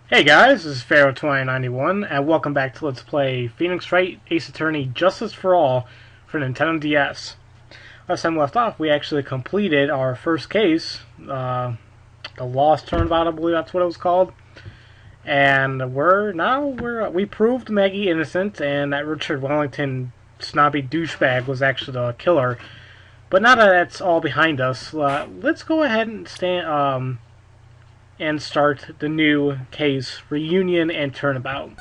Hey guys, this is Pharaoh 2091, and welcome back to Let's Play Phoenix Wright Ace Attorney Justice for All for Nintendo DS. Last time we left off, we actually completed our first case, the Lost Turnabout, I believe that's what it was called. And we proved Maggie innocent, and that Richard Wellington snobby douchebag was actually the killer. But now that that's all behind us, let's go ahead and start the new case, Reunion and Turnabout.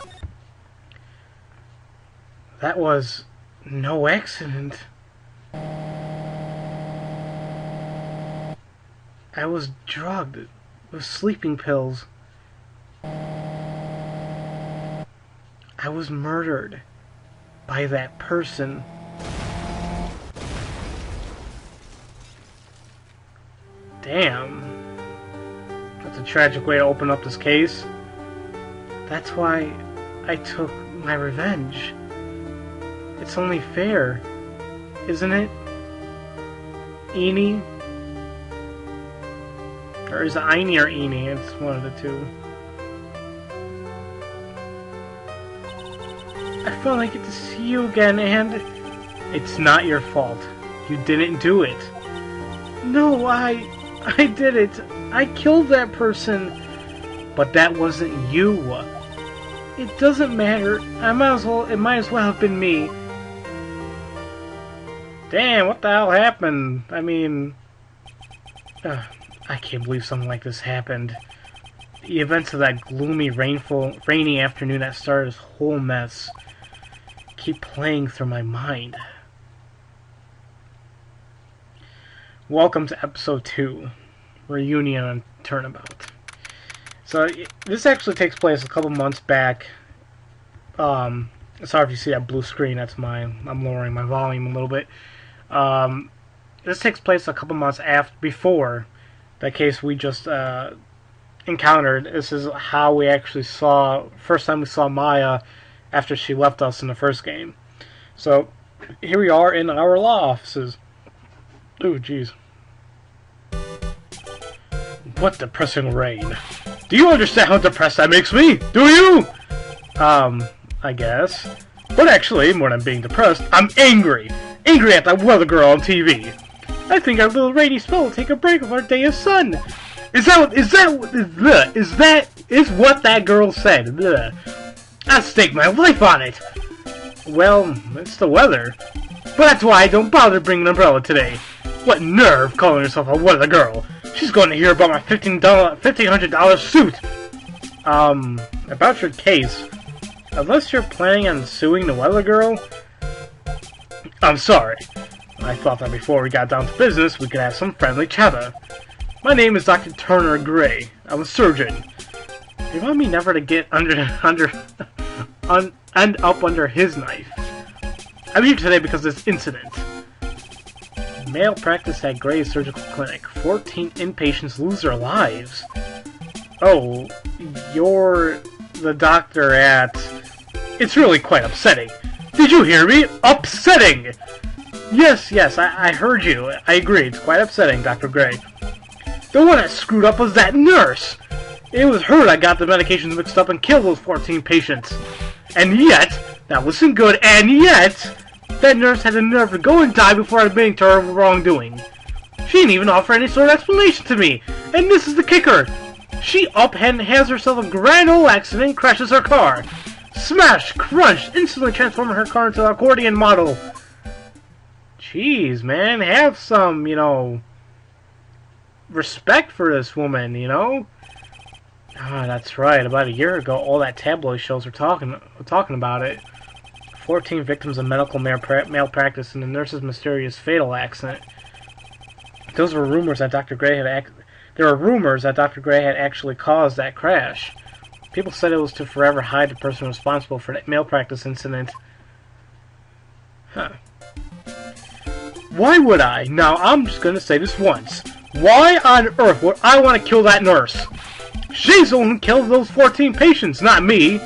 That was no accident. I was drugged with sleeping pills. I was murdered by that person. Damn. That's a tragic way to open up this case. That's why I took my revenge. It's only fair, isn't it? Eenie? Or is it Einie or Eenie? It's one of the two. I finally get to see you again, and it's not your fault. You didn't do it. No, I did it. I killed that person. But that wasn't you. It doesn't matter. It might as well have been me. Damn, what the hell happened? I mean, I can't believe something like this happened. The events of that gloomy, rainy afternoon that started this whole mess keep playing through my mind. Welcome to episode 2, Reunion and Turnabout. So this actually takes place a couple months back. Sorry if you see that blue screen. That's I'm lowering my volume a little bit. This takes place a couple months before the case we just encountered. This is how we actually first time we saw Maya after she left us in the first game. So here we are in our law offices. Ooh, jeez. What depressing rain. Do you understand how depressed that makes me? Do you? I guess. But actually, more than being depressed, I'm angry. Angry at that weather girl on TV. I think our little rainy spell will take a break of our day of sun. Is what that girl said? Ugh. I'd stake my life on it. Well, it's the weather. But that's why I don't bother bringing an umbrella today. What nerve calling herself a weather girl? She's going to hear about my $1,500 suit. About your case. Unless you're planning on suing the weather girl, I'm sorry. I thought that before we got down to business, we could have some friendly chatter. My name is Dr.Grey. I'm a surgeon. You want me never to get end up under his knife. I'm here today because of this incident. Male practice at Gray's surgical clinic. 14 inpatients lose their lives. Oh, you're the doctor at... It's really quite upsetting. Did you hear me? Upsetting! Yes, I heard you. I agree. It's quite upsetting, Dr. Grey. The one that screwed up was that nurse. It was her that got the medications mixed up and killed those 14 patients. And yet, now listen good, and yet, that nurse had the nerve to go and die before admitting to her wrongdoing. She didn't even offer any sort of explanation to me. And this is the kicker. She has herself a grand old accident and crashes her car. Smash, crunch, instantly transforming her car into an accordion model. Jeez, man, have some, respect for this woman, Ah, that's right. About a year ago, all that tabloid shows were talking about it. 14 victims of medical malpractice and the nurse's mysterious fatal accident. Those were rumors that Dr. Grey had. There were rumors that Dr. Grey had actually caused that crash. People said it was to forever hide the person responsible for that malpractice incident. Huh. Why would I? Now, I'm just gonna say this once. Why on earth would I want to kill that nurse? She's the one who killed those 14 patients, not me.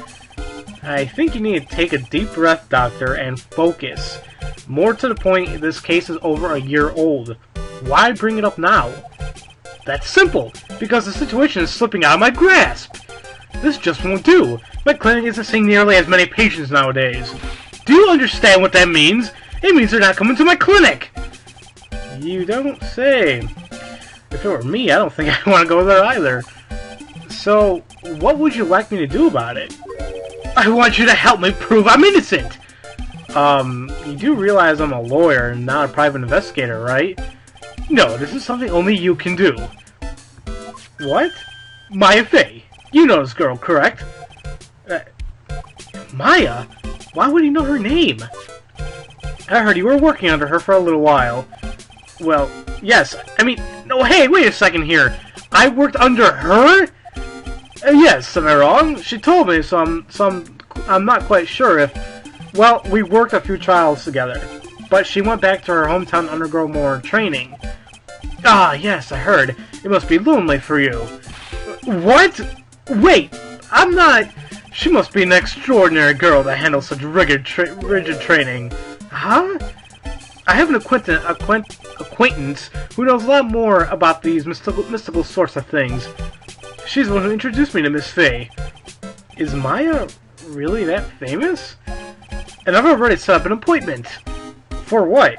I think you need to take a deep breath, Doctor, and focus. More to the point, this case is over a year old. Why bring it up now? That's simple, because the situation is slipping out of my grasp. This just won't do. My clinic isn't seeing nearly as many patients nowadays. Do you understand what that means? It means they're not coming to my clinic! You don't say. If it were me, I don't think I'd want to go there either. So, what would you like me to do about it? I want you to help me prove I'm innocent! You do realize I'm a lawyer and not a private investigator, right? No, this is something only you can do. What? Maya Fey. You know this girl, correct? Maya? Why would he know her name? I heard you were working under her for a little while. Well, yes. I mean, no, hey, wait a second here. I worked under her? Yes, am I wrong? She told me, so I'm not quite sure if... Well, we worked a few trials together, but she went back to her hometown to undergo more training. Ah, yes, I heard. It must be lonely for you. What? Wait, I'm not... She must be an extraordinary girl to handle such rigid training. Huh? I have an acquaintance who knows a lot more about these mystical sorts of things. She's the one who introduced me to Miss Fey. Is Maya really that famous? And I've already set up an appointment. For what?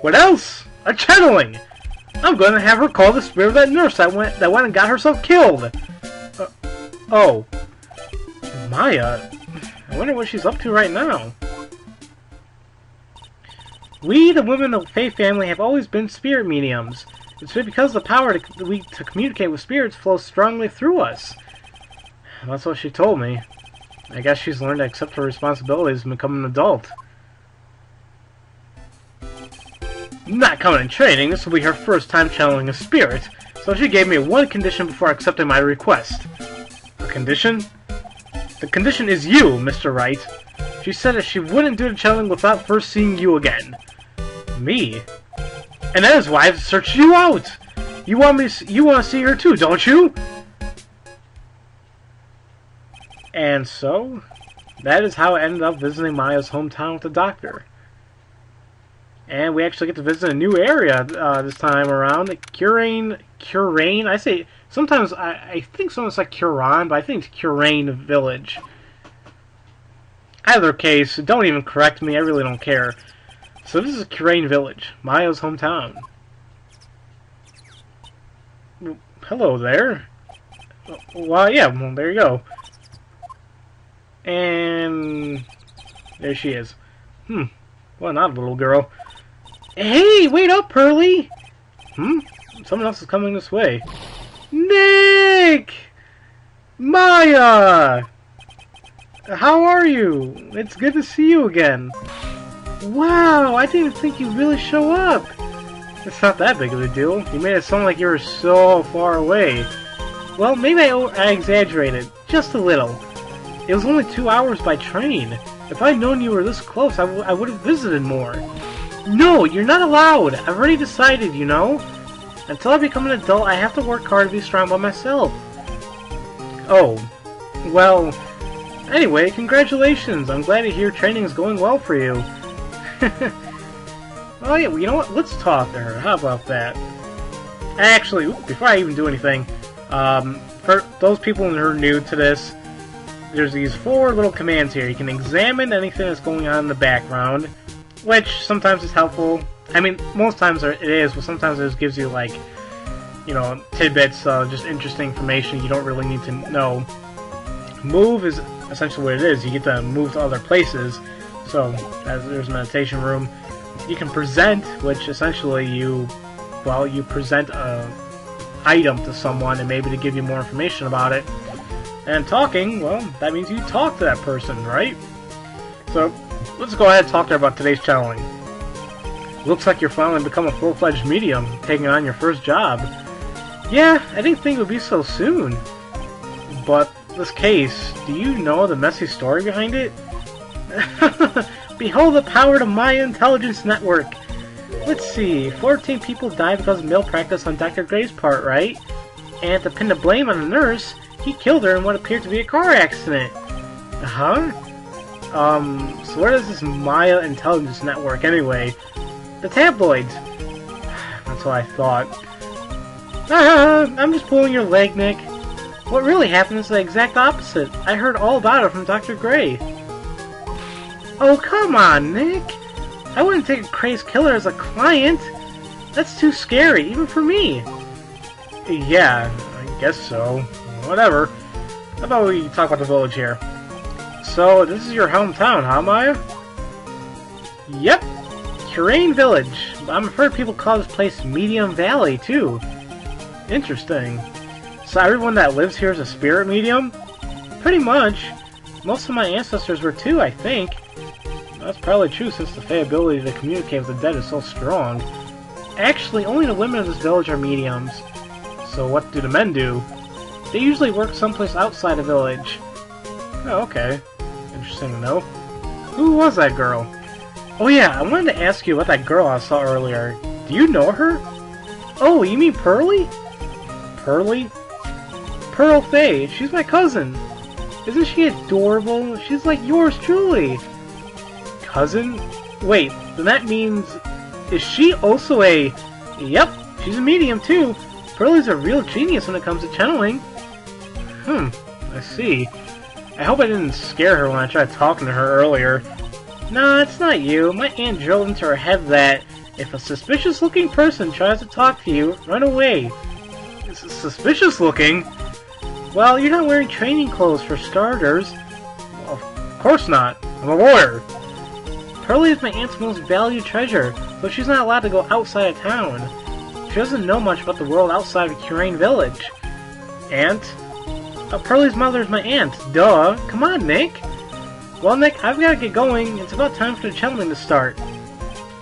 What else? A channeling! I'm going to have her call the spirit of that nurse that went and got herself killed. Oh. Maya? I wonder what she's up to right now. We, the women of the Fey family, have always been spirit mediums. It's because the power to communicate with spirits flows strongly through us. That's what she told me. I guess she's learned to accept her responsibilities and become an adult. Not coming in training, this will be her first time channeling a spirit, so she gave me one condition before accepting my request. A condition? The condition is you, Mr. Wright. She said that she wouldn't do the channeling without first seeing you again. Me? And that is why I've searched you out! You want to see her too, don't you? And so, that is how I ended up visiting Maya's hometown with the doctor. And we actually get to visit a new area this time around. Kurain. I say, sometimes I think someone's like Kurain, but I think it's Kurain Village. Either case, don't even correct me, I really don't care. So this is Kurain Village, Maya's hometown. Hello there. Well, yeah, well, there you go. And there she is. Well, not a little girl. Hey, wait up, Pearly! Someone else is coming this way. Nick! Maya! How are you? It's good to see you again. Wow, I didn't think you'd really show up. It's not that big of a deal. You made it sound like you were so far away. Well, maybe I exaggerated. Just a little. It was only 2 hours by train. If I'd known you were this close, I would have visited more. No, you're not allowed. I've already decided, you know. Until I become an adult, I have to work hard to be strong by myself. Oh. Well, anyway, congratulations. I'm glad to hear training is going well for you. Oh yeah, well, you know what? Let's talk to her. How about that? Actually, before I even do anything, for those people who are new to this, there's these 4 little commands here. You can examine anything that's going on in the background, which sometimes is helpful. I mean, most times it is, but sometimes it just gives you, like, you know, tidbits, just interesting information you don't really need to know. Move is essentially what it is. You get to move to other places. So, as there's a meditation room. You can present, which essentially you present a item to someone and maybe to give you more information about it. And talking, well, that means you talk to that person, right? So, let's go ahead and talk to her about today's channeling. Looks like you're finally become a full-fledged medium, taking on your first job. Yeah, I didn't think it would be so soon. But this case, do you know the messy story behind it? Behold the power of Maya Intelligence Network! Let's see, 14 people died because of malpractice on Dr. Grey's part, right? And to pin the blame on the nurse, he killed her in what appeared to be a car accident. Huh? So where is this Maya Intelligence Network anyway? The tabloids! That's what I thought. I'm just pulling your leg, Nick. What really happened is the exact opposite. I heard all about it from Dr. Grey. Oh, come on, Nick! I wouldn't take a crazed killer as a client! That's too scary, even for me! Yeah, I guess so. Whatever. How about we talk about the village here? So, this is your hometown, huh, Maya? Yep! Kurain Village. I'm afraid people call this place Medium Valley, too. Interesting. So everyone that lives here is a spirit medium? Pretty much. Most of my ancestors were too, I think. That's probably true since the Fae ability to communicate with the dead is so strong. Actually, only the women of this village are mediums. So what do the men do? They usually work someplace outside the village. Oh, okay. Interesting to know. Who was that girl? Oh yeah, I wanted to ask you about that girl I saw earlier. Do you know her? Oh, you mean Pearly? Pearly? Pearl Faye, she's my cousin. Isn't she adorable? She's like yours truly. Cousin? Wait, then that means... Is she also a... Yep, she's a medium too. Pearly's a real genius when it comes to channeling. I see. I hope I didn't scare her when I tried talking to her earlier. Nah, it's not you. My aunt drilled into her head that if a suspicious-looking person tries to talk to you, run away. Suspicious-looking? Well, you're not wearing training clothes for starters. Well, of course not. I'm a lawyer. Pearly is my aunt's most valued treasure, but she's not allowed to go outside of town. She doesn't know much about the world outside of Kurain Village. Aunt? Pearly's mother is my aunt. Duh. Come on, Nick. Well, Nick, I've got to get going. It's about time for the channeling to start.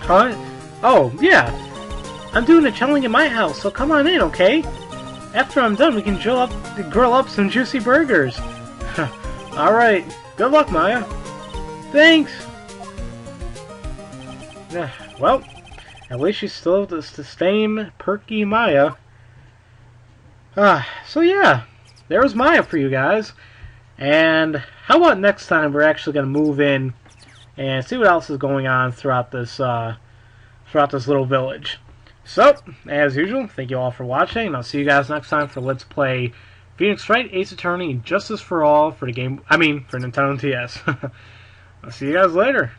Huh? Oh, yeah. I'm doing the channeling in my house, so come on in, okay? After I'm done, we can grill up some juicy burgers. Alright. Good luck, Maya. Thanks. Well, at least she's still the same perky Maya. So yeah. There was Maya for you guys. And how about next time we're actually going to move in and see what else is going on throughout this little village. So, as usual, thank you all for watching, and I'll see you guys next time for Let's Play Phoenix Wright, Ace Attorney, and Justice for All for the game, for Nintendo DS. I'll see you guys later.